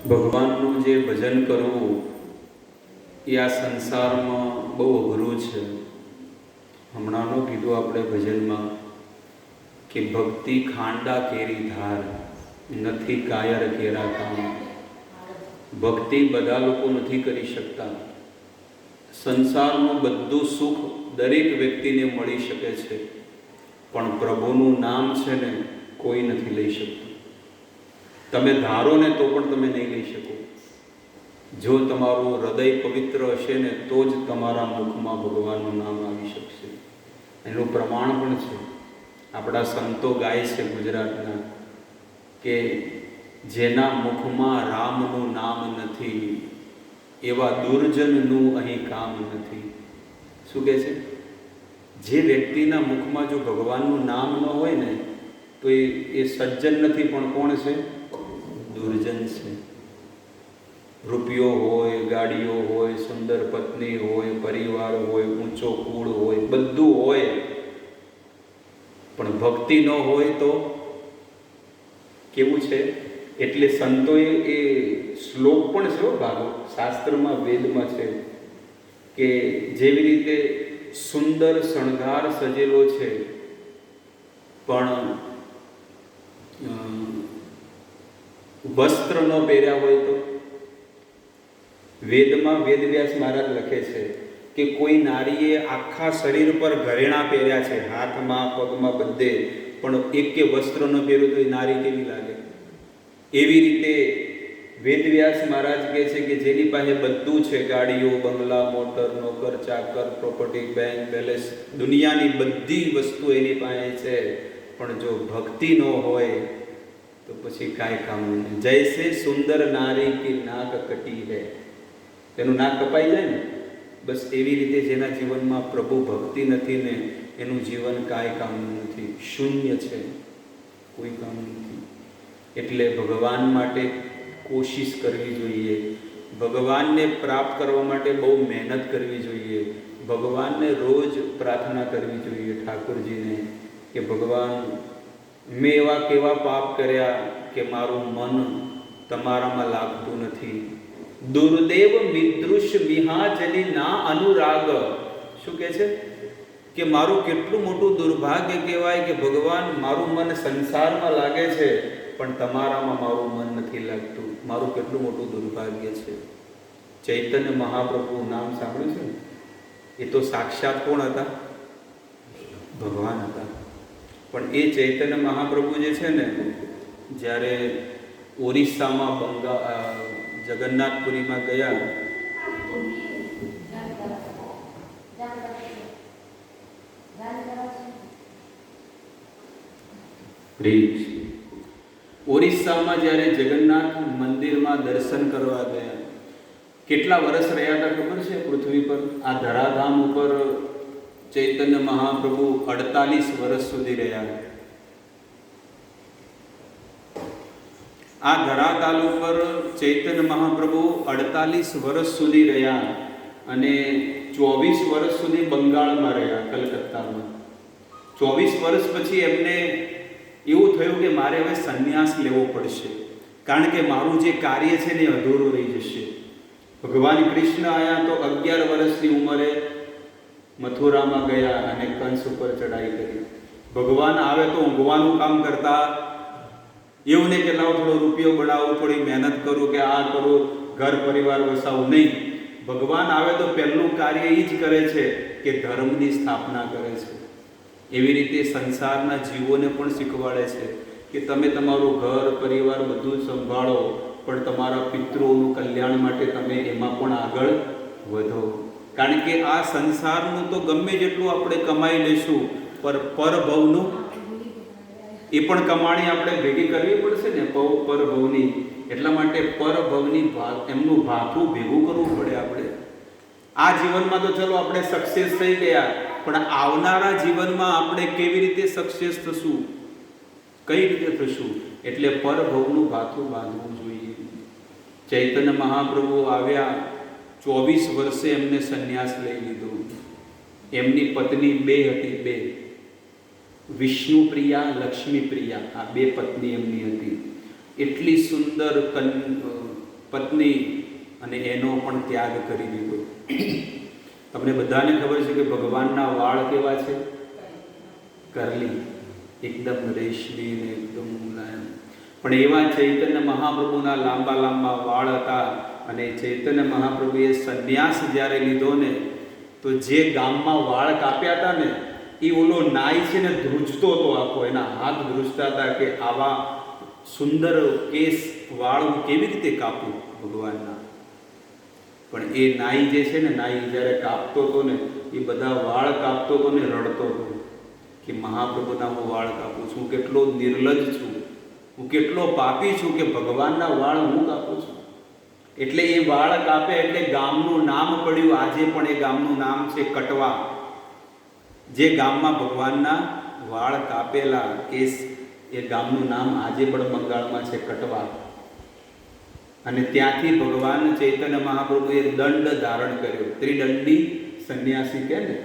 ભગવાનનું જે ભજન કરવું એ આ સંસારમાં બહુ અઘરું છે. હમણાંનું કીધું આપણે ભજનમાં કે ભક્તિ ખાંડા કેરી ધાર, નથી કાયર કેરા કામ. ભક્તિ બધા લોકો નથી કરી શકતા. સંસારનું બધું સુખ દરેક વ્યક્તિને મળી શકે છે, પણ પ્રભુનું નામ છે ને કોઈ નથી લઈ શકતું. તમે ધારો ને તો પણ તમે નહીં લઈ શકો. જો તમારું હૃદય પવિત્ર હશે ને તો જ તમારા મુખમાં ભગવાનનું નામ આવી શકશે. એનું પ્રમાણ પણ છે. આપણા સંતો ગાય છે ગુજરાતના કે જેના મુખમાં રામનું નામ નથી, એવા દુર્જનનું અહીં કામ નથી. શું કહે છે? જે વ્યક્તિના મુખમાં જો ભગવાનનું નામ ન હોય ને તો એ સજ્જન નથી, પણ કોણ છે? દુર્જન છે. રૂપિયો હોય, ગાડીઓ હોય, સુંદર પત્ની હોય, પરિવાર હોય, ઊંચો કુળ હોય, બધું હોય, પણ ભક્તિ ન હોય તો કેવું છે? એટલે સંતોએ એ શ્લોક પણ છે ભાગવત શાસ્ત્રમાં, વેદમાં છે કે જેવી રીતે સુંદર શણગાર સજેલો છે પણ વસ્ત્ર ન પહેર્યા હોય તો. વેદમાં વેદવ્યાસ મહારાજ લખે છે કે કોઈ નારીએ આખા શરીર પર ઘરેણાં પહેર્યા છે, હાથમાં, પગમાં, બધે, પણ એકે વસ્ત્ર ન પહેર્યું તો એ નારી કેવી લાગે? એવી રીતે વેદવ્યાસ મહારાજ કહે છે કે જેની પાસે બધું છે, ગાડીઓ, બંગલા, મોટર, નોકર, ચાકર, પ્રોપર્ટી, બેંક બેલેન્સ, દુનિયાની બધી વસ્તુ એની પાસે છે, પણ જો ભક્તિ ન હોય તો પછી કાંઈ કામ નહીં. જૈસે સુંદર નારી કી નાક કટી હૈ, એનું નાક કપાઈ જાય ને, બસ એવી રીતે જેના જીવનમાં પ્રભુ ભક્તિ નથી ને એનું જીવન કાંઈ કામનું નથી, શૂન્ય છે, કોઈ કામ નથી. એટલે ભગવાન માટે કોશિશ કરવી જોઈએ. ભગવાનને પ્રાપ્ત કરવા માટે બહુ મહેનત કરવી જોઈએ. ભગવાનને રોજ પ્રાર્થના કરવી જોઈએ ઠાકોરજીને કે ભગવાન, મેં એવા કેવા પાપ કર્યા કે મારું મન તમારામાં લાગતું નથી. દુર્દેવ મિદૃશ મિહાજની ના અનુરાગ. શું કહે છે? કે મારું કેટલું મોટું દુર્ભાગ્ય કહેવાય કે ભગવાન, મારું મન સંસારમાં લાગે છે પણ તમારામાં મારું મન નથી લાગતું. મારું કેટલું મોટું દુર્ભાગ્ય છે. ચૈતન્ય મહાપ્રભુ નામ સાંભળ્યું છે ને? એ તો સાક્ષાત કોણ હતા? ભગવાન હતા. પણ એ ચૈતન્ય મહાપ્રભુ જે છે ને, જ્યારે ઓરિસ્સામાં જગન્નાથપુરીમાં ગયા, ઓરિસ્સામાં જ્યારે જગન્નાથ મંદિરમાં દર્શન કરવા ગયા, કેટલા વર્ષ રહ્યા હતા ખબર છે પૃથ્વી પર? આ ધરાધામ ઉપર ચૈતન્ય મહાપ્રભુ 48 વર્ષ સુધી રહ્યા. આ ધરાતાલ ઉપર ચૈતન્ય મહાપ્રભુ 48 વર્ષ સુધી રહ્યા અને 24 વર્ષ સુધી બંગાળમાં રહ્યા, કલકત્તામાં. 24 વર્ષ પછી એમને એવું થયું કે મારે હવે સંન્યાસ લેવો પડશે, કારણ કે મારું જે કાર્ય છે ને અધૂરું રહી જશે. ભગવાન કૃષ્ણ આવ્યા તો 11 વર્ષની ઉંમરે મથુરામાં ગયા અને કંસ ઉપર ચડાઈ કરી. ભગવાન આવે તો ઊંઘવાનું કામ કરતા, એવું નહીં કે લાવો થોડો રૂપિયો બનાવો, થોડી મહેનત કરું કે આ કરું, ઘર પરિવાર વસાવું, નહીં. ભગવાન આવે તો પહેલું કાર્ય એ જ કરે છે કે ધર્મની સ્થાપના કરે છે. એવી રીતે સંસારના જીવોને પણ શીખવાડે છે કે તમે તમારું ઘર પરિવાર બધું સંભાળો, પણ તમારા પિતૃઓનું કલ્યાણ માટે તમે એમાં પણ આગળ વધો. કારણ કે આ સંસારનું તો ગમે જેટલું આપણે કમાઈ લેશું, પરભવનું એ પણ કમાણી આપણે ભેગી કરવી પડશે ને, પરભવની. એટલા માટે પરભવની એમનું ભાથું ભેગું કરવું પડે આપણે. આ જીવનમાં તો ચલો આપણે સક્સેસ થઈ ગયા, પણ આવનારા જીવનમાં આપણે કેવી રીતે સક્સેસ થશું, કઈ રીતે થશું? એટલે પરભવનું ભાથું બાંધવું જોઈએ. ચૈતન્ય મહાપ્રભુ આવ્યા, 24 વર્ષે એમને સંન્યાસ લઈ લીધો. એમની પત્ની 2 હતી, 2, વિષ્ણુપ્રિયા, લક્ષ્મીપ્રિયા, આ 2 પત્ની એમની હતી. એટલી સુંદર પત્ની અને એનો પણ ત્યાગ કરી દીધો. તમને બધાને ખબર છે કે ભગવાનના વાળ કેવા છે? કરલી, એકદમ રેશમી ને એકદમ મુલાયમ. પણ એવા ચૈતન્ય મહાપ્રભુના લાંબા લાંબા વાળ હતા. અને ચૈતન્ય મહાપ્રભુએ સંન્યાસ જ્યારે લીધો ને, તો જે ગામમાં વાળ કાપ્યા હતા ને, એ ઓલો નાઈ છે ને ધ્રુજતો હતો આખો, એના હાથ ધ્રુજતા હતા કે આવા સુંદર કેસ વાળ હું કેવી રીતે કાપું ભગવાનના. પણ એ નાઈ જે છે ને, નાઈ જ્યારે કાપતો હતો ને, એ બધા વાળ કાપતો હતો ને રડતો હતો કે મહાપ્રભુના હું વાળ કાપું છું, કેટલો નિર્લજ છું, હું કેટલો પાપી છું કે ભગવાનના વાળ હું કાપું છું. એટલે એ વાળ કાપે એટલે ગામનું નામ પડ્યું. આજે પણ એ ગામનું નામ છે કટવા. જે ગામમાં ભગવાનના વાળ કાપેલા કેસ, એ ગામનું નામ આજે પણ બંગાળમાં છે કટવા. અને ત્યાંથી ભગવાન ચૈતન્ય મહાપ્રભુએ દંડ ધારણ કર્યો. ત્રિદંડી સંન્યાસી કે ને,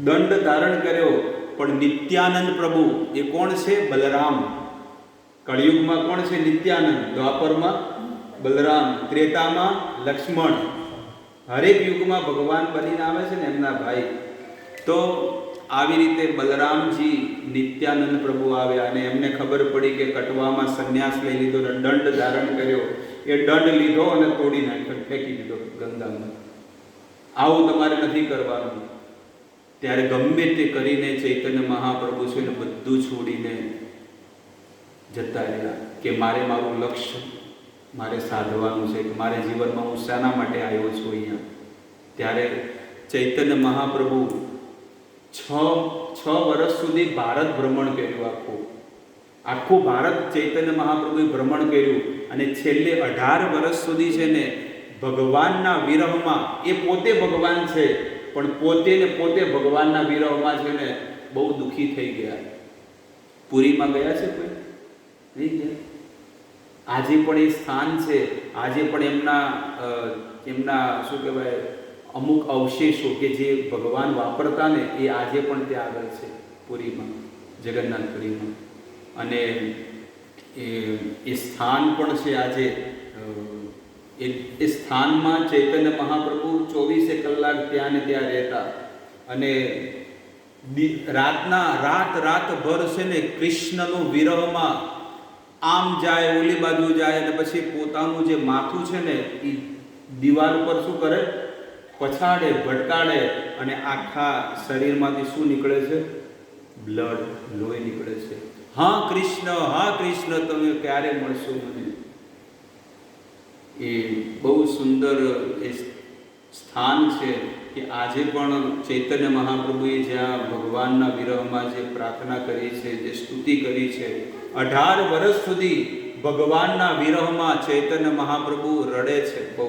દંડ ધારણ કર્યો. પણ નિત્યાનંદ પ્રભુ એ કોણ છે? બલરામ. કળિયુગમાં કોણ છે? નિત્યાનંદ. દ્વાપરમાં બલરામ, ત્રેતામાં લક્ષ્મણ. હરેક યુગમાં ભગવાન બનીને આવે છે ને એમના ભાઈ. તો આવી રીતે બલરામજી નિત્યાનંદ પ્રભુ આવ્યા અને એમને ખબર પડી કે કટવામાં સંન્યાસ લઈ લીધો અને દંડ ધારણ કર્યો. એ દંડ લીધો અને તોડી નાખ્યો, ફેંકી દીધો ગંગામાં. આવું તમારે નથી કરવાનું. ત્યારે ગમે તે કરીને ચૈતન્ય મહાપ્રભુ છે ને બધું છોડીને જતા રહ્યા કે મારે મારું લક્ષ્ય મારે સાધવાનું છે, કે મારે જીવનમાં હું શાના માટે આવ્યો છું અહીંયા. ત્યારે ચૈતન્ય મહાપ્રભુ છ વર્ષ સુધી ભારત ભ્રમણ કર્યું. આખું ભારત ચૈતન્ય મહાપ્રભુએ ભ્રમણ કર્યું. અને છેલ્લે 18 વર્ષ સુધી છે ને ભગવાનના વિરહમાં, એ પોતે ભગવાન છે પણ પોતે ને પોતે ભગવાનના વિરહમાં છે ને બહુ દુઃખી થઈ ગયા. પુરીમાં ગયા છે કોઈ? નહીં ગયા. આજે પણ એ સ્થાન છે. આજે પણ એમના શું કહેવાય, અમુક અવશેષો કે જે ભગવાન વાપરતા ને એ આજે પણ ત્યાં આગળ છે પુરીમાં, જગન્નાથપુરીમાં. અને એ સ્થાન પણ છે આજે. એ સ્થાનમાં ચૈતન્ય મહાપ્રભુ 24 કલાક ત્યાં ને ત્યાં રહેતા. અને રાતભર છે ને કૃષ્ણનું વિરહમાં આમ જાય, ઓલી બાજુ જાય, અને પછી પોતાનું જે માથું છે ને એ દિવાલ પર શું કરે? પછાડે, ભટકાડે. અને આખા શરીરમાંથી શું નીકળે છે? બ્લડ, લોહી નીકળે છે. હા કૃષ્ણ, તમે ક્યારે મળશો મને? એ બહુ સુંદર એ સ્થાન છે કે આજે પણ ચૈતન્ય મહાપ્રભુએ જ્યાં ભગવાનના વિરહમાં જે પ્રાર્થના કરી છે, જે સ્તુતિ કરી છે, 18 વર્ષ સુધી ભગવાનના વિરહમાં ચૈતન્ય મહાપ્રભુ રડે છે બહુ,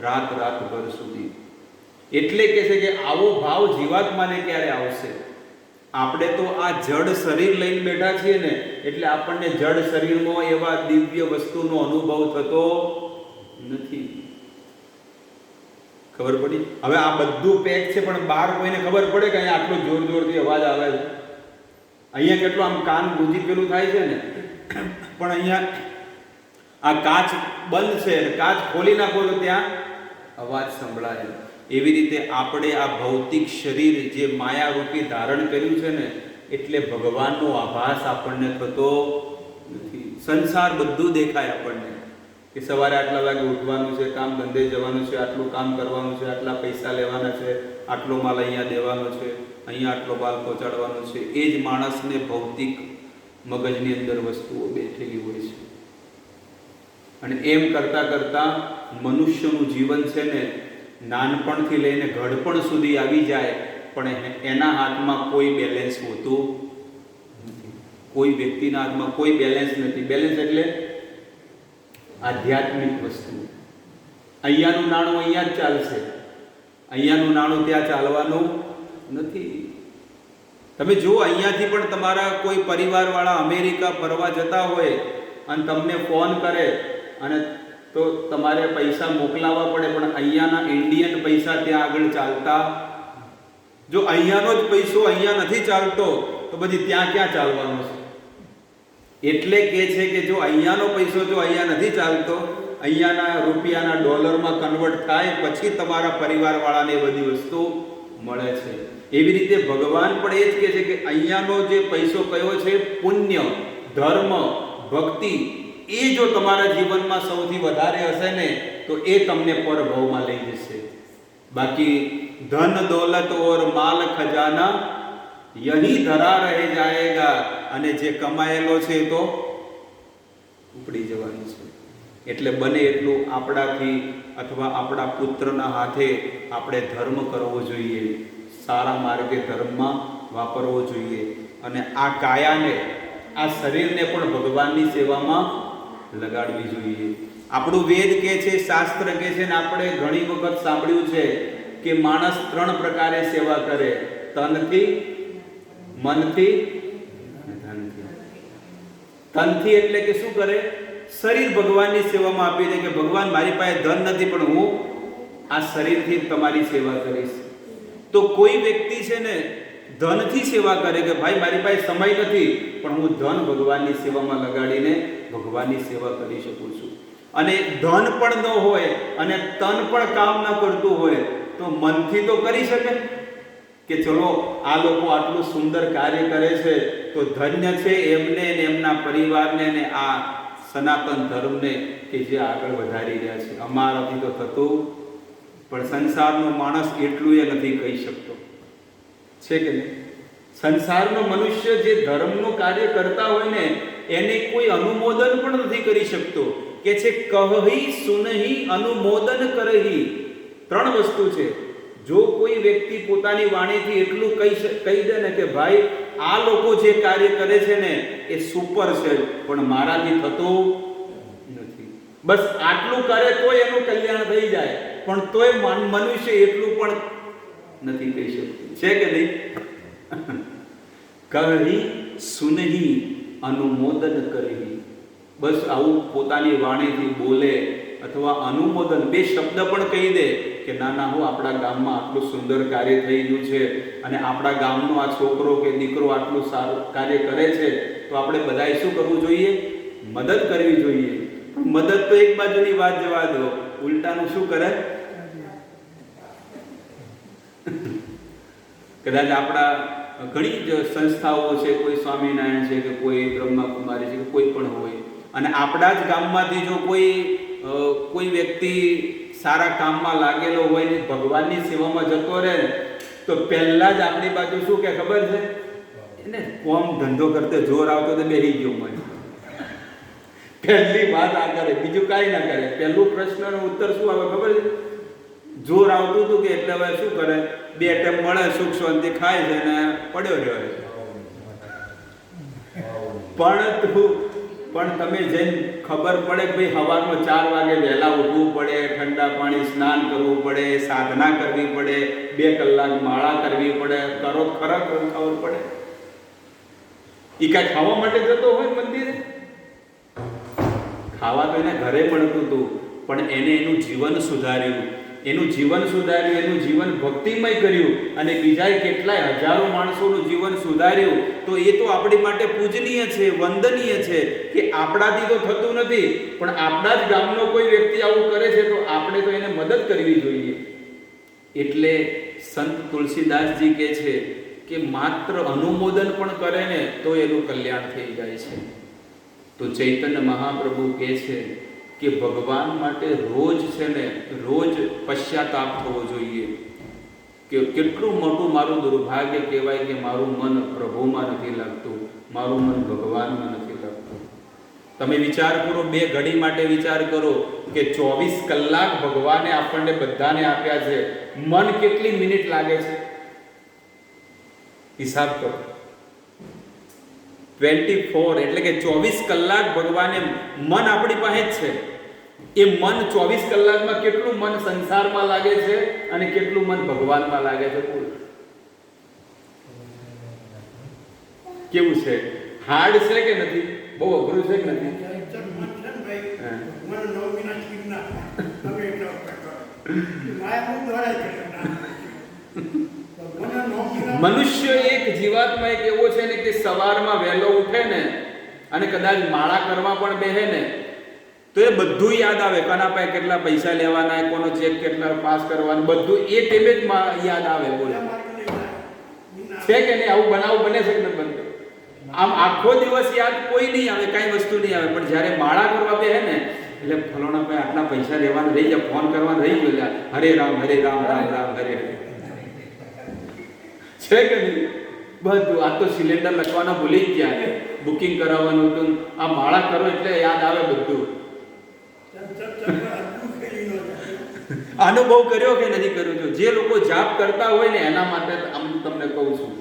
રાતભર સુધી. એટલે કે છે કે આવો ભાવ જીવાત્માને ક્યારે આવશે? આપણે તો આ જડ શરીર લઈને બેઠા છીએ ને, એટલે આપણને જડ શરીરમાં એવા દિવ્ય વસ્તુનો અનુભવ થતો નથી. ખબર પડી? હવે આ બધું પેક છે, પણ બહાર કોઈને ખબર પડે કે અહીંયા આટલો જોર જોરથી અવાજ આવે છે? અહીંયા કેટલું આમ કાન ગુંજી પેલું થાય છે ને, પણ અહીંયા આ કાચ બંધ છે, કાચ ખોલી નાખો તો ત્યાં અવાજ સંભળાય. એવી રીતે આપણે આ ભૌતિક શરીર જે માયારૂપી ધારણ કર્યું છે ને, એટલે ભગવાનનો આભાસ આપણને થતો નથી. સંસાર બધું દેખાય આપણને કે સવારે આટલા વાગે ઉઠવાનું છે, કામ ધંધે જવાનું છે, આટલું કામ કરવાનું છે, આટલા પૈસા લેવાના છે, આટલો માલ અહીંયા દેવાનો છે, અહીંયા આટલો માલ પહોંચાડવાનો છે. એ જ માણસને ભૌતિક મગજની અંદર વસ્તુઓ બેઠેલી હોય છે. અને એમ કરતાં કરતાં મનુષ્યનું જીવન છે ને નાનપણથી લઈને ઘડપણ સુધી આવી જાય, પણ એના હાથમાં કોઈ બેલેન્સ હોતું નથી. કોઈ વ્યક્તિના હાથમાં કોઈ બેલેન્સ નથી. બેલેન્સ એટલે આધ્યાત્મિક વસ્તુ. અહીંયાનું નાણું અહીંયા જ ચાલશે, અહીંયાનું નાણું ત્યાં ચાલવાનું નથી. તમે જુઓ, અહીંયાથી પણ તમારા કોઈ પરિવારવાળા અમેરિકા ફરવા જતા હોય અને તમને ફોન કરે અને તો તમારે પૈસા મોકલાવવા પડે, પણ અહીંયાના ઇન્ડિયન પૈસા ત્યાં આગળ ચાલતા. જો અહીંયાનો જ પૈસો અહીંયા નથી ચાલતો તો પછી ત્યાં ક્યાં ચાલવાનો છે? એટલે કે છે કે જો અહીંયાનો પૈસો જો અહીંયા નથી ચાલતો અહીંયાના રૂપિયાના ડોલરમાં કન્વર્ટ થાય પછી તમારા પરિવારવાળાને એ બધી વસ્તુ મળે છે. એવી રીતે ભગવાન પણ એ જ કહે છે કે અહીંયાનો જે પૈસો કયો છે, પુણ્ય, ધર્મ, ભક્તિ, એ જો તમારા જીવનમાં સૌથી વધારે હશે ને તો એ તમને પરભવમાં લઈ જશે. બાકી ધન દોલત ઓર માલ ખજાના યહી ધરા રહે જાયેગા, અને જે કમાયેલો છે એ તો ઉપડી જવાનું છે. એટલે બને એટલું આપણાથી અથવા આપણા પુત્રના હાથે આપણે ધર્મ કરવો જોઈએ, સારા માર્ગે ધર્મમાં વાપરવો જોઈએ. અને આ કાયાને, આ શરીરને પણ ભગવાનની સેવામાં લગાડવી જોઈએ. આપણું વેદ કહે છે, શાસ્ત્ર કહે છે, ને આપણે ઘણી વખત સાંભળ્યું છે કે માણસ 3 પ્રકારે સેવા કરે: તનથી, મનથી, ધનથી. તનથી એટલે કે શું કરે? શરીર ભગવાનની સેવામાં આપી દે કે ભગવાન મારી પાસે ધન નથી પણ હું આ શરીરથી તમારી સેવા કરીશ. તો કોઈ વ્યક્તિ છે ને ધનથી સેવા કરે કે ભાઈ મારી પાસે સમય નથી પણ હું ધન ભગવાનની સેવામાં લગાડીને ભગવાનની સેવા કરી શકું છું. અને ધન પણ ન હોય અને તન પણ કામ ન કરતું હોય તો મનથી તો કરી શકે કે ચલો આ લોકો આટલું સુંદર કાર્ય કરે છે તો ધન્ય છે એમને ને એમના પરિવારને ને આ સનાતન ધર્મને કે જે આગળ વધારી રહ્યા છે. અમારાથી તો થતું, પણ સંસારનો માણસ એટલું એ નથી કહી શકતો, છે કે નહીં? સંસારનો મનુષ્ય જે ધર્મનું કાર્ય કરતા હોય ને એને કોઈ અનુમોદન પણ નથી કરી શકતો. કે છે કહી સુનહી અનુમોદન કરહી. 3 વસ્તુ છે. જો કોઈ વ્યક્તિ પોતાની વાણીથી એટલું કહી દે ને કે ભાઈ આ લોકો જે કાર્ય કરે છે ને એ સુપર છે પણ મારાથી થતું નથી, બસ આટલું કરે તોય એનું કલ્યાણ થઈ જાય, પણ તોય મનુષ્ય એટલું પણ નથી કહી શકતું, છે કે નહીં? કહી સુનહી અનુમોદન કરહી. બસ આવું પોતાની વાણીથી બોલે અથવા અનુમોદન 2 શબ્દ પણ કહી દે કે ના ના હું આપણા ગામમાં આટલું સુંદર કાર્ય થઈ ગયું છે અને આપણા ગામનો આ છોકરો કે દીકરો આટલું સારું કાર્ય કરે છે તો આપણે બધાએ શું કરવું જોઈએ? મદદ કરવી જોઈએ. મદદ તો એક બાજુની વાત જવા દો, ઉલટાનું શું કરે? કદાચ આપણા ઘણી જ સંસ્થાઓ છે, કોઈ સ્વામિનારાયણ છે કે કોઈ બ્રહ્માકુમારી છે કે કોઈ પણ હોય, અને આપણા જ ગામમાંથી જો કોઈ વ્યક્તિ સારા કામમાં લાગેલો હોય ને ભગવાનની સેવામાં જતો રહે તો પહેલા જ આપણી બાજુ શું કે ખબર છે? એને કોમ ધંધો કરતે જોર આવતો તો બેસી ગયો મને. પહેલી વાત આ કરે, બીજું કાંઈ ના કરે. પહેલું પ્રશ્નનો ઉત્તર શું આવે ખબર છે? જોર આવતું હતું કે એટલે હવે શું કરે? 2 ટાઈમ મળે, સુખ શાંતિ ખાય છે ને પડ્યો રહ્યો છે. પણ તમે જઈને ખબર પડે કે ભાઈ સવારમાં 4 વાગે વહેલા ઉઠવું પડે, ઠંડા પાણી સ્નાન કરવું પડે, સાધના કરવી પડે, 2 કલાક માળા કરવી પડે, કરો ખરા ખબર પડે? એ કાંઈ ખાવા માટે જતો હોય મંદિરે? ખાવા તો એને ઘરે મળતું હતું પણ એને એનું જીવન સુધાર્યું, એનું જીવન ભક્તિમય કર્યું અને બીજા કેટલાય હજારો માણસોનું જીવન સુધાર્યું. તો એ તો આપણી માટે પૂજનીય છે, વંદનીય છે કે આપણાથી તો થતું નથી પણ આપણા જ ગામનો કોઈ વ્યક્તિ આવું કરે છે તો આપણે તો એને મદદ કરવી જોઈએ. એટલે સંત તુલસીદાસજી કહે છે કે માત્ર અનુમોદન પણ કરે ને તો એનું કલ્યાણ થઈ જાય છે. તો ચૈતન્ય મહાપ્રભુ કહે છે કે ભગવાન માટે રોજ છે ને રોજ પશ્ચાતાપ થવો જોઈએ કે કેટલું મોટું મારું દુર્ભાગ્ય કહેવાય કે મારું મન પ્રભુમાં નથી લાગતું, મારું મન ભગવાનમાં નથી લાગતું. તમે વિચાર કરો, 2 ઘડી માટે વિચાર કરો કે 24 કલાક ભગવાને આપણને બધાને આપ્યા છે, મન કેટલી મિનિટ લાગે છે? હિસાબ કરો. 24 એટલે કે 24 કલાક ભગવાને મન આપણી પાસે જ છે. એ મન 24 કલાકમાં કેટલું મન સંસારમાં લાગે છે અને કેટલું મન ભગવાનમાં લાગે છે? કેવું છે? હાર્ડ છે કે નથી? બહુ અઘરું છે કે નથી? મનુષ્ય એક જીવાત્મા એક એવો છે ને કે સવારમાં વહેલો ઉઠે ને અને કદાચ માળા કરવા પણ બેહે ને તો એ બધું યાદ આવે, કોના પાસે કેટલા પૈસા લેવાના, કોનો ચેક કેટલા પાસ કરવાનો, બધું એ ટેબે જ યાદ આવે. બોલો છે કે નહીં? આવું બનાવ બને છે કે ન બનતો? આમ આખો દિવસ યાદ કોઈ નહીં આવે, કાંઈ વસ્તુ નહીં આવે, પણ જ્યારે માળા કરવા બે હે ને એટલે ફલોણા ભાઈ આટલા પૈસા લેવાના રહી જાય, ફોન કરવાનું રહી ગયો, હરે રામ રામ રામ હરે હરે. છે કે નહીં? બધું આ તો સિલિન્ડર લખવાનું ભૂલી જ ગયા, બુકિંગ કરાવવાનું હતું. આ માળા કરો એટલે યાદ આવે બધું. અનુભવ કર્યો કે નથી કર્યો? જે લોકો જાપ કરતા હોય ને એના માટે આમ તમને કહું છું.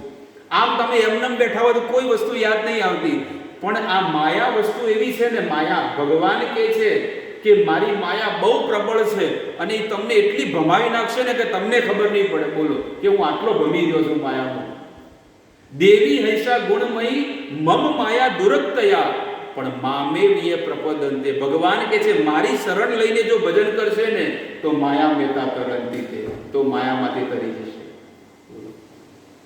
આમ તમે એમનેમ બેઠા હોય તો કોઈ વસ્તુ યાદ નહીં આવતી, પણ આ માયા વસ્તુ એવી છે ને, માયા ભગવાન કહે છે કે મારી માયા બહુ પ્રબળ છે અને એ તમને એટલી ભમાવી નાખશે ને કે તમને ખબર નહીં પડે. બોલો કે હું આટલો ભમી ગયો છું માયામાં. દેવી હૈસા ગુણમયી મમ માયા દુરક્તયા પણ મામેવીય પ્રપદંતે. ભગવાન કે છે મારી શરણ લઈને જો ભજન કરશે ને તો માયા મેતા તરંતી તે, તો માયામાંથી તરી જશે.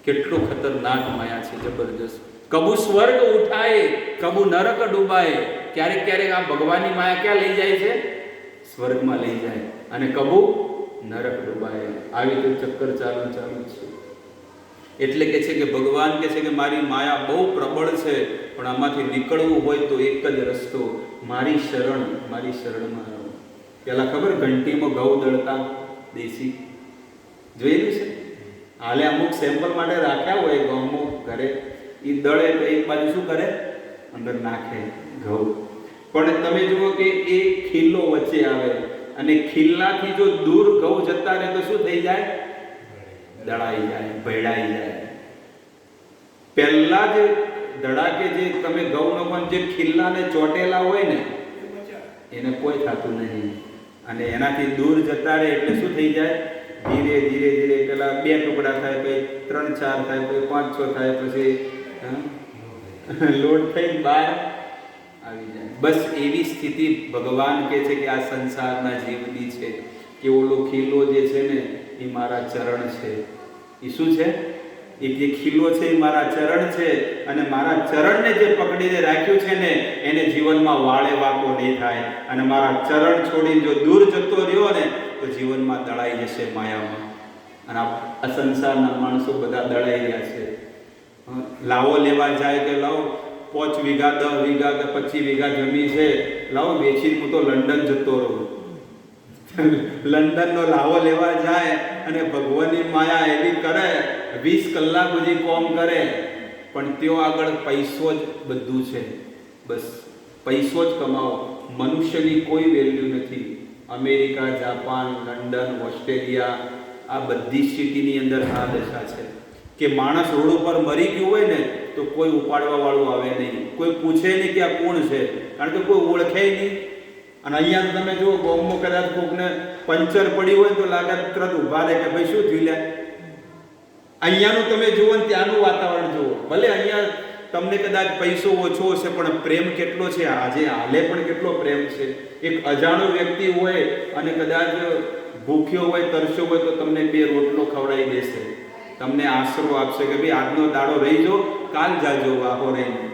કેટલું ખતરનાક માયા છે, જબરજસ્ત. કબુ સ્વર્ગ ઉઠાય કબુ નરક ડૂબાય. ક્યારેક ક્યારેક આ ભગવાનની માયા ક્યાં લઈ જાય છે? સ્વર્ગમાં લઈ જાય, અને કબુ નરક ડૂબાય. આવી તો ચક્કર ચાલુ છે. એટલે કે છે કે ભગવાન કે છે કે મારી માયા બહુ પ્રબળ છે, પણ આમાંથી નીકળવું હોય તો એક જ રસ્તો, મારી શરણમાં રહો. પેલા ખબર ઘંટીમાં ઘઉં દળતા દેશી, જોયેલું છે? હાલે અમુક સેમ્પલ માટે રાખ્યા હોય ઘઉં ઘરે, એ દળે તો એક બાજુ શું કરે? અંદર નાખે ઘઉં. પણ તમે જુઓ કે એ ખીલ્લો વચ્ચે આવે, અને ખીલ્લાથી જો દૂર ઘઉં જતા રહે તો શું થઈ જાય? દળાઈ જાય, ભેળાઈ જાય. પહેલા જે ધડાકે જે તમે ઘઉંનો પણ જે ખીલ્લાને ચોટેલા હોય ને એને કોઈ થતું નહીં, અને એનાથી દૂર જતા રહે એટલે શું થઈ જાય? ધીરે ધીરે ધીરે પેલા 2 ટુકડા થાય, પછી 3 4 થાય, પછી 5 6 થાય, પછી લોડ થઈ બહાર આવી જાય. બસ એવી સ્થિતિ ભગવાન કહે છે કે આ સંસારના જીવની છે, કે ઓલો ખીલો જે છે ને એ મારા ચરણ છે. એ શું છે? એ જે ખીલો છે એ મારા ચરણ છે, અને મારા ચરણને જે પકડીને રાખ્યું છે ને એને જીવનમાં વાળે વાકો નહીં થાય, અને મારા ચરણ છોડીને જો દૂર જતો રહ્યો ને તો જીવનમાં દળાઈ જશે માયામાં. અને આ સંસારના માણસો બધા દળાઈ રહ્યા છે. લાવો લેવા જાય કે લાવો 5 વીઘા 10 વીઘા કે 25 વીઘા જમીન છે, લાવો વેચીને હું તો લંડન જતો રહું. લંડનનો લાવો લેવા જાય અને ભગવાનની માયા એવી કરે, 20 કલાક સુધી કોમ કરે, પણ તેઓ આગળ પૈસો જ બધું છે. બસ પૈસો જ કમાવો, મનુષ્યની કોઈ વેલ્યુ નથી. અમેરિકા, જાપાન, લંડન, ઓસ્ટ્રેલિયા, આ બધી સિટીની અંદર આ દશા છે કે માણસ રોડ ઉપર મરી ગયું હોય ને તો કોઈ ઉપાડવા વાળું આવે નહીં, કોઈ પૂછે નહીં કે આ કોણ છે, કારણ કે કોઈ ઓળખે નહીં. અને અહીંયા તમે જુઓ બોમ્બો કદાચ કોકને પંચર પડી હોય તો લાગે તરત ઊભા રહે કે ભાઈ શું થયું લે. અહીંયાનું તમે જુઓ ને ત્યાંનું વાતાવરણ જુઓ, ભલે અહીંયા તમને કદાચ પૈસો ઓછો હશે પણ પ્રેમ કેટલો છે, આજે હાલે પણ કેટલો પ્રેમ છે. એક અજાણો વ્યક્તિ હોય અને કદાચ ભૂખ્યો હોય, તરસ્યો હોય તો તમને 2 રોટલો ખવડાવી દેશે, તમને આશરો આપશે કે ભાઈ આજનો દાડો રહી જો, કાલ જાજો વાહો રહીને.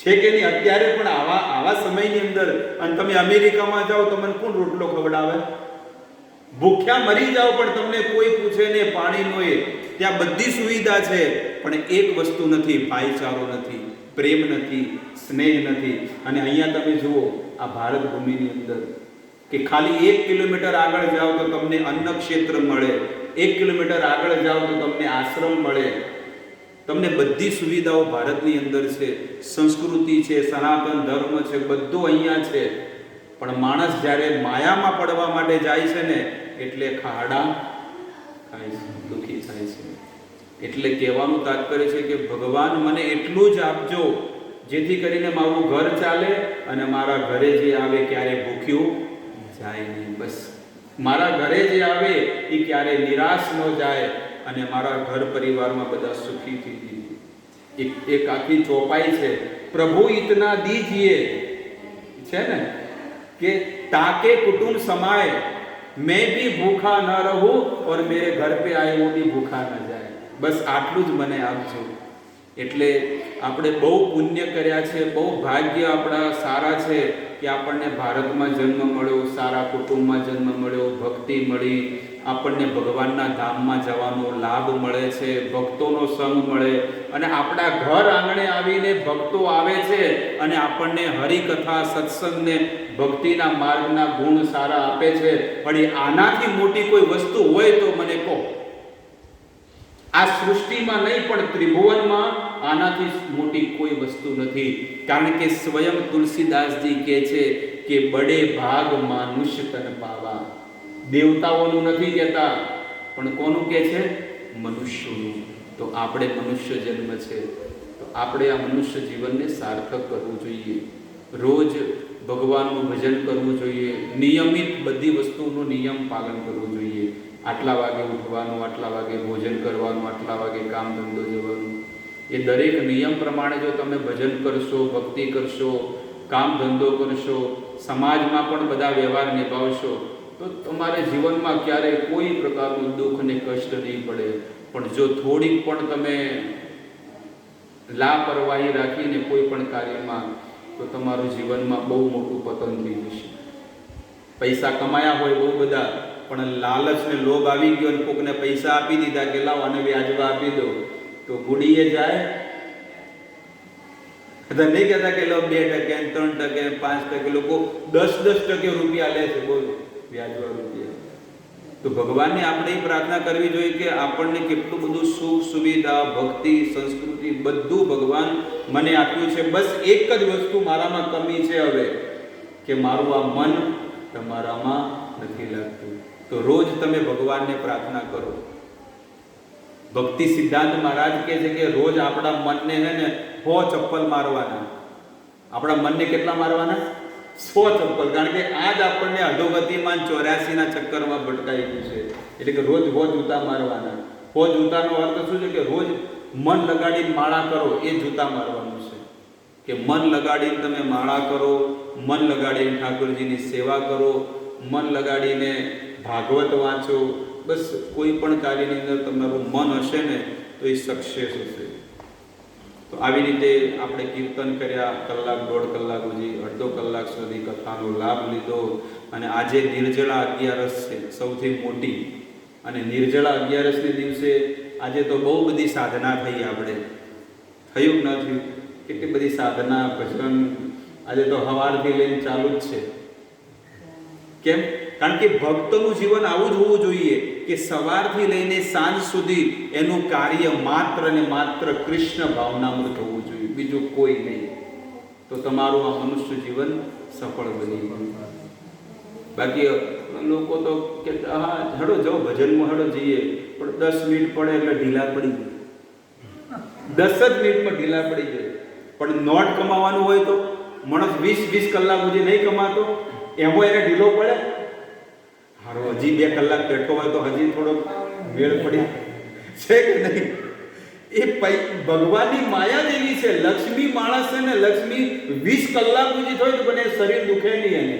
છે કે નહીં? અત્યારે પણ આવા સમયની અંદર, અને તમે અમેરિકામાં જાઓ તમને કોણ રોટલો ખવડાવે? ભૂખ્યા મરી જાઓ પણ તમને કોઈ પૂછે નહીં, પાણીનો એ ત્યાં બધી સુવિધા છે, પણ એક વસ્તુ નથી, ભાઈચારો નથી, પ્રેમ નથી, સ્નેહ નથી. અને અહીંયા તમે જુઓ આ ભારત ભૂમિની અંદર કે ખાલી 1 કિલોમીટર આગળ જાઓ તો તમને અન્ન ક્ષેત્ર મળે, 1 કિલોમીટર આગળ જાઓ તો તમને આશ્રમ મળે, તમને બધી સુવિધાઓ ભારતની અંદર છે, સંસ્કૃતિ છે, સનાતન ધર્મ છે, બધું અહીંયા છે. પણ માણસ જ્યારે માયામાં પડવા માટે જાય છે ને એટલે ખાડા ખાય છે, દુઃખી થાય છે. એટલે કહેવાનું તાત્પર્ય છે કે ભગવાન મને એટલું જ આપજો જેથી કરીને મારું ઘર ચાલે અને મારા ઘરે જે આવે ક્યારે ભૂખ્યું જાય નહીં. બસ મારા ઘરે જે આવે એ ક્યારે નિરાશ ન જાય અને મારા ઘર પરિવારમાં બધા સુખી થઈ જાય. એક આખી ચોપાઈ છે, પ્રભુ ઇતના દીજીએ, છે ને કે તાકે कुटुंब समाए मैं भी भूखा न रहूं और मेरे घर पे आए वो भी भूखा न जाए. બસ આટલું જ મને આપજો. એટલે આપણે બહુ પુણ્ય કર્યા છે, બહુ ભાગ્ય આપણા સારા છે કે આપણને ભારતમાં જન્મ મળ્યો, સારા કુટુંબમાં જન્મ મળ્યો, ભક્તિ મળી, આપણને ભગવાનના ધામમાં જવાનો લાભ મળે છે, ભક્તોનો સંગ મળે, અને આપણા ઘર આંગણે આવીને ભક્તો આવે છે અને આપણને હરિકથા, સત્સંગને, ભક્તિના માર્ગના ગુણ સારા આપે છે. પણ આનાથી મોટી કોઈ વસ્તુ હોય તો મને કહો. આ સૃષ્ટિમાં નહીં પણ ત્રિભુવનમાં આનાથી મોટી કોઈ વસ્તુ નથી. કારણ કે સ્વયં તુલસીદાસજી કહે છે કે બડે ભાગ માનુષ્ય તન પાવા. દેવતાઓનું નથી કહેતા, પણ કોનું કહે છે? મનુષ્યનું. તો આપણે મનુષ્ય જન્મ છે, તો આપણે આ મનુષ્ય જીવનને સાર્થક કરવું જોઈએ. રોજ ભગવાનનું ભજન કરવું જોઈએ, નિયમિત બધી વસ્તુનું નિયમ પાલન કરવું જોઈએ. આટલા વાગે ઉઠવાનું, આટલા વાગે ભોજન કરવાનું, આટલા વાગે કામ ધંધો જવાનું. એ દરેક નિયમ પ્રમાણે જો તમે ભજન કરશો, ભક્તિ કરશો, કામ ધંધો કરશો, સમાજમાં પણ બધા વ્યવહાર નિભાવશો, તો તમારે જીવનમાં ક્યારેય કોઈ પ્રકારનું દુઃખ ને કષ્ટ નહીં પડે. પણ જો થોડીક પણ તમે લાપરવાહી રાખીને કોઈ પણ કાર્યમાં, તો તમારું જીવનમાં બહુ મોટું પતન થઈ જશે. પૈસા કમાયા હોય બહુ બધા, પણ લાલચ ને લોભ આવી ગયો અને કોકને પૈસા આપી દીધા કે લાવો અને વ્યાજવા આપી દો, તો બુડીએ જાય. બધા નહીં કહેતા કે લો 2%, 3%, 5%, લોકો 10% રૂપિયા લે છે, બોલો, વ્યાજવા રૂપિયા. તો ભગવાનને આપણે એ પ્રાર્થના કરવી જોઈએ કે આપણને કેટલું બધું સુખ, સુવિધા, ભક્તિ, સંસ્કૃતિ બધું ભગવાન મને આપ્યું છે. બસ એક જ વસ્તુ મારામાં કમી છે હવે, કે મારું આ મન તમારામાં નથી લાગતું. તો રોજ તમે ભગવાનને પ્રાર્થના કરો. ભક્તિ સિદ્ધાંત મહારાજ કહે છે કે રોજ આપણા મનને છે ને 100 ચપ્પલ મારવાના. આપણા મનને કેટલા મારવાના? 100 ચપ્પલ. કારણ કે આજ આપણને અધોગતિમાં 84ના ચક્કરમાં ભટકાઈ ગયું છે. એટલે કે રોજ 100 જૂતા મારવાના. 100 જૂતાનો અર્થ શું છે? કે રોજ મન લગાડીને માળા કરો, એ જૂતા મારવાનું છે. કે મન લગાડીને તમે માળા કરો, મન લગાડીને ઠાકોરજીની સેવા કરો, મન લગાડીને ભાગવત વાંચો. બસ કોઈ પણ કાર્યની અંદર તમારું મન હશે ને તો એ સક્સેસ હશે. તો આવી રીતે આપણે કીર્તન કર્યા, કલાક, 1.5 કલાક સુધી, અડધો કલાક સુધી કથાનો લાભ લીધો. અને આજે નિર્જળા 11 છે, સૌથી મોટી. અને નિર્જળા 11ને દિવસે આજે તો બહુ બધી સાધના થઈ. આપણે થયું ન થયું? કેટલી બધી સાધના, ભજન આજે તો સવારથી લઈને ચાલુ જ છે. કેમ? કારણ કે ભક્તનું જીવન આવું જ હોવું જોઈએ કે સવારથી લઈને સાંજ સુધી એનું કાર્ય માત્ર ને માત્ર કૃષ્ણ ભાવનામૃત હોવું જોઈએ, બીજું કોઈ નહીં. તો તમારું આ મનુષ્ય જીવન સફળ બની ગયું. બાકી લોકો તો કે હા હડો જાઓ ભજનમાં, હડો જઈએ, પણ 10 મિનિટ પડે એટલે ઢીલા પડી જાય. 10 જ મિનિટમાં ઢીલા પડી જાય. પણ નોટ કમાવાનું હોય તો માણસ 20 કલાક સુધી નહીં કમાતો, એમાં એને ઢીલો પડે. હારો હજી 2 કલાક બેઠો હોય તો હજી થોડો વેળ પડી છે કે નહીં? એ ભગવાનની માયા જ એવી છે. લક્ષ્મી માણસ છે ને, લક્ષ્મી 20 કલાક સુધી થાય તો બને શરીર દુખે નહીં. એને